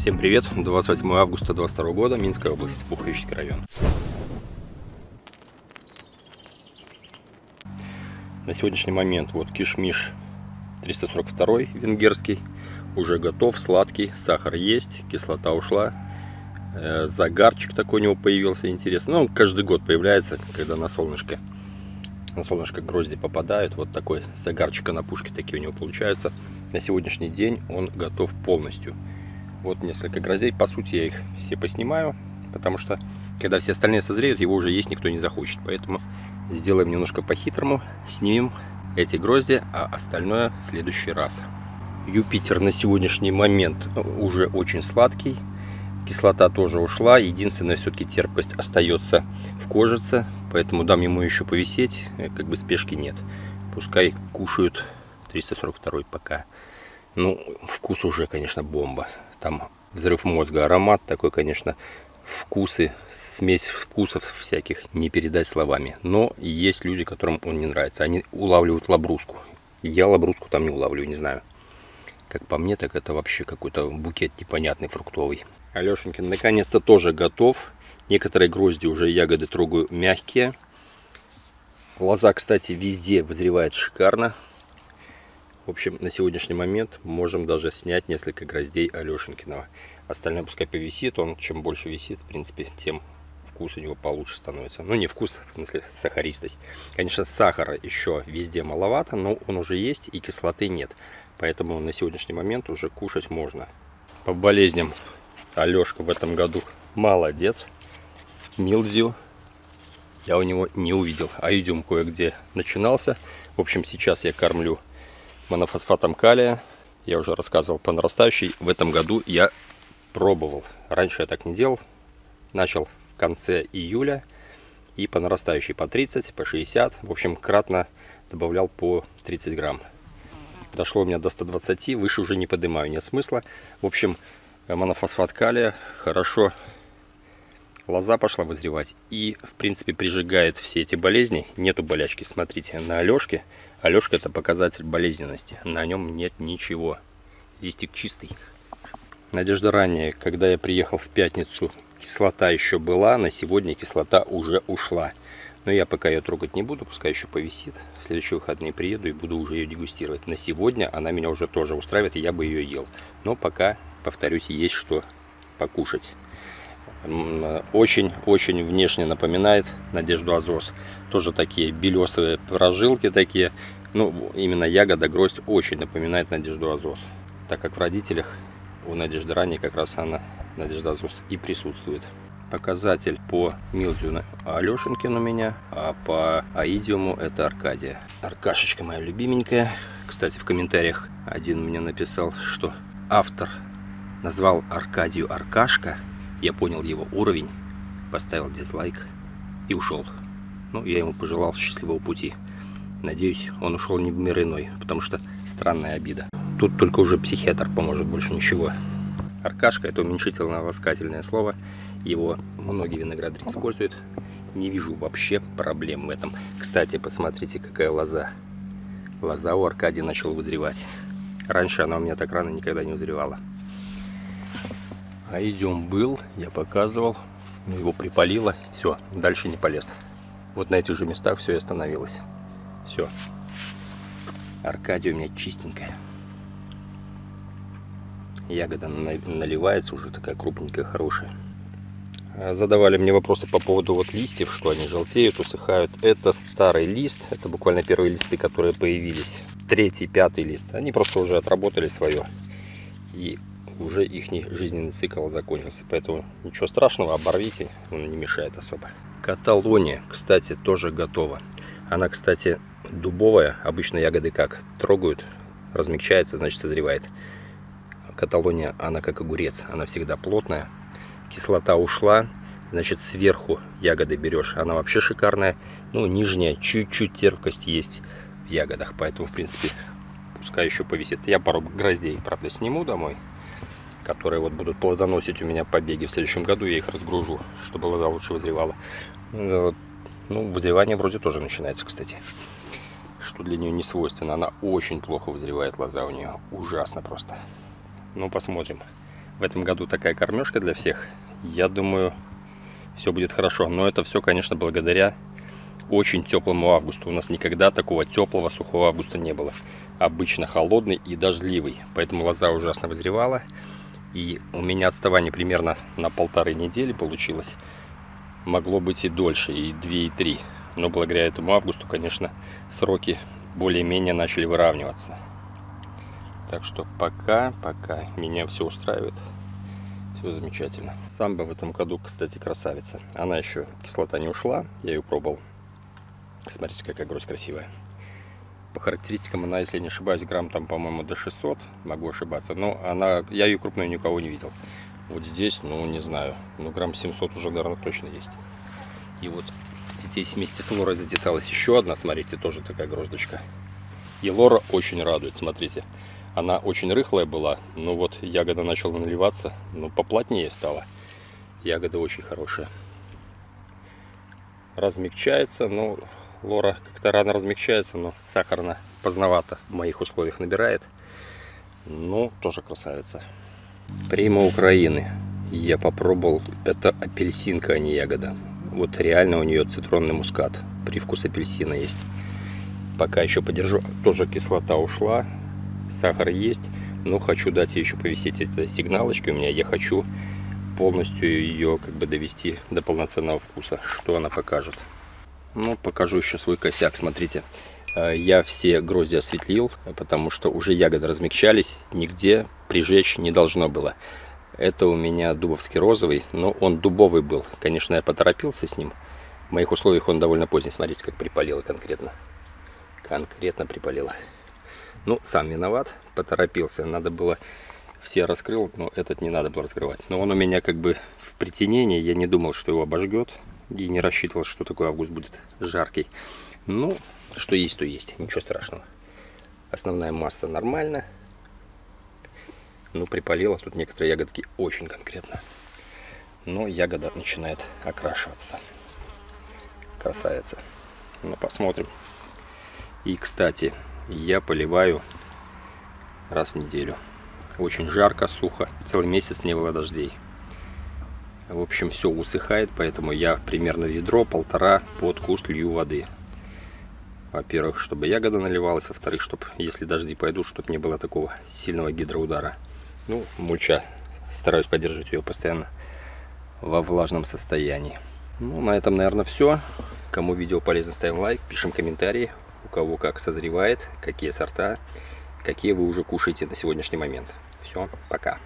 Всем привет! 28 августа 2022 года, Минская область, Пуховический район. На сегодняшний момент вот кишмиш 342 венгерский уже готов, сладкий, сахар есть, кислота ушла, загарчик такой у него появился интересный. Ну, он каждый год появляется, когда на солнышко грозди попадают. Вот такой загарчик на пушке такие у него получаются. На сегодняшний день он готов полностью. Вот несколько гроздей, по сути я их все поснимаю, потому что когда все остальные созреют, его уже есть никто не захочет. Поэтому сделаем немножко по-хитрому, снимем эти грозди, а остальное в следующий раз. Юпитер на сегодняшний момент уже очень сладкий, кислота тоже ушла, единственное, все-таки терпкость остается в кожице, поэтому дам ему еще повисеть, как бы спешки нет. Пускай кушают 342 пока. Ну, вкус уже, конечно, бомба. Там взрыв мозга, аромат такой, конечно, вкусы, смесь вкусов всяких не передать словами. Но есть люди, которым он не нравится. Они улавливают лабруску. Я лабруску там не улавливаю, не знаю. Как по мне, так это вообще какой-то букет непонятный, фруктовый. Алешенькин наконец-то тоже готов. Некоторые грозди уже ягоды трогаю мягкие. Лоза, кстати, везде вызревает шикарно. В общем, на сегодняшний момент можем даже снять несколько гроздей Алешенькиного. Остальное пускай повисит. Он чем больше висит, в принципе, тем вкус у него получше становится. Ну, не вкус, в смысле сахаристость. Конечно, сахара еще везде маловато, но он уже есть и кислоты нет. Поэтому на сегодняшний момент уже кушать можно. По болезням Алешка в этом году молодец. Милдзю я у него не увидел. Аидиум кое-где начинался. В общем, сейчас я кормлю монофосфатом калия. Я уже рассказывал по нарастающей. В этом году я пробовал. Раньше я так не делал. Начал в конце июля. И по нарастающей по 30, по 60. В общем, кратно добавлял по 30 грамм. Дошло у меня до 120. Выше уже не поднимаю. Нет смысла. В общем, монофосфат калия хорошо. Лоза пошла вызревать. И, в принципе, прижигает все эти болезни. Нету болячки. Смотрите, на Алешке. Алешка — это показатель болезненности. На нем нет ничего. Листик чистый. Надежда ранее, когда я приехал в пятницу, кислота еще была. На сегодня кислота уже ушла. Но я пока ее трогать не буду. Пускай еще повисит. В следующие выходные приеду и буду уже ее дегустировать. На сегодня она меня уже тоже устраивает, и я бы ее ел. Но пока, повторюсь, есть что покушать. Очень внешне напоминает Надежду Азос. Тоже такие белесые прожилки такие. Ну, именно ягода, гроздь очень напоминает Надежду Азос. Так как в родителях у Надежды ранее как раз она, Надежда Азос, и присутствует. Показатель по милдзю Алешенькин у меня, а по аидиуму это Аркадия. Аркашечка моя любименькая. Кстати, в комментариях один мне написал, что автор назвал Аркадию Аркашка. Я понял его уровень, поставил дизлайк и ушел. Ну, я ему пожелал счастливого пути. Надеюсь, он ушел не в мир иной, потому что странная обида. Тут только уже психиатр поможет, больше ничего. Аркашка — это уменьшительно-ласкательное слово. Его многие виноградари используют. Не вижу вообще проблем в этом. Кстати, посмотрите, какая лоза. Лоза у Аркадия начала вызревать. Раньше она у меня так рано никогда не вызревала. Аидиум был, я показывал, но его припалило. Все, дальше не полез. Вот на этих же местах все и остановилось. Все. Аркадия у меня чистенькая. Ягода наливается уже такая крупненькая, хорошая. Задавали мне вопросы по поводу вот листьев, что они желтеют, усыхают. Это старый лист, это буквально первые листы, которые появились. 3-й, 5-й лист. Они просто уже отработали свое. И уже их жизненный цикл закончился. Поэтому ничего страшного, оборвите, он не мешает особо. Каталония, кстати, тоже готова. Она, кстати, дубовая. Обычно ягоды как? Трогают, размягчается, значит созревает. Каталония, она как огурец. Она всегда плотная. Кислота ушла. Значит, сверху ягоды берешь. Она вообще шикарная. Ну, нижняя чуть-чуть терпкость есть в ягодах. Поэтому, в принципе, пускай еще повисит. Я пару гроздей, правда, сниму домой, которые вот будут плодоносить у меня побеги. В следующем году я их разгружу, чтобы лоза лучше вызревала. Ну, вызревание вроде тоже начинается, кстати. Что для нее не свойственно. Она очень плохо вызревает, лоза у нее. Ужасно просто. Ну, посмотрим. в этом году такая кормежка для всех. Я думаю, все будет хорошо. Но это все, конечно, благодаря очень теплому августу. У нас никогда такого теплого, сухого августа не было. Обычно холодный и дождливый. Поэтому лоза ужасно вызревала. И у меня отставание примерно на 1,5 недели получилось. Могло быть и дольше, и 2, и 3. Но благодаря этому августу, конечно, сроки более-менее начали выравниваться. Так что пока меня все устраивает. Все замечательно. Самба в этом году, кстати, красавица. Она еще, кислота не ушла. Я ее пробовал. Смотрите, какая гроздь красивая. По характеристикам она, если не ошибаюсь, грамм там, по-моему, до 600. Могу ошибаться. Но я ее крупную никого не видел. Вот здесь, ну, не знаю. Ну, грамм 700 уже, наверное, точно есть. И вот здесь вместе с лорой затесалась еще одна. Смотрите, тоже такая гроздочка. И лора очень радует, смотрите. Она очень рыхлая была, но вот ягода начала наливаться, но поплотнее стала. Ягода очень хорошая. Размягчается, но лора как-то рано размягчается, но сахарно поздновато в моих условиях набирает. Ну, тоже красавица. Прима Украины. Я попробовал. Это апельсинка, а не ягода. Вот реально у нее цитронный мускат. Привкус апельсина есть. Пока еще подержу. Тоже кислота ушла. Сахар есть, но хочу дать ей еще повисеть этой сигналочкой у меня. Я хочу полностью ее как бы довести до полноценного вкуса. Что она покажет? Ну, покажу еще свой косяк. Смотрите, я все грозди осветлил, потому что уже ягоды размягчались. Нигде прижечь не должно было. Это у меня дубовский розовый, но он дубовый был. Конечно, я поторопился с ним. В моих условиях он довольно поздний. Смотрите, как припалило конкретно. Конкретно припалило. Ну, сам виноват, поторопился. Надо было, все раскрыл, но этот не надо было раскрывать. Но он у меня как бы в притенении, я не думал, что его обожгет. И не рассчитывал, что такой август будет жаркий. Ну, что есть, то есть. Ничего страшного. Основная масса нормально. Ну, припалила. Тут некоторые ягодки очень конкретно. Но ягода начинает окрашиваться. Красавица. Ну, посмотрим. И, кстати, я поливаю раз в неделю. Очень жарко, сухо. Целый месяц не было дождей. В общем, все усыхает, поэтому я примерно ведро-полтора под куст лью воды. Во-первых, чтобы ягода наливалась, во-вторых, чтобы, если дожди пойдут, чтобы не было такого сильного гидроудара. Ну, мульча. Стараюсь поддерживать ее постоянно во влажном состоянии. Ну, на этом, наверное, все. Кому видео полезно, ставим лайк, пишем комментарии. У кого как созревает, какие сорта, какие вы уже кушаете на сегодняшний момент. Все, пока.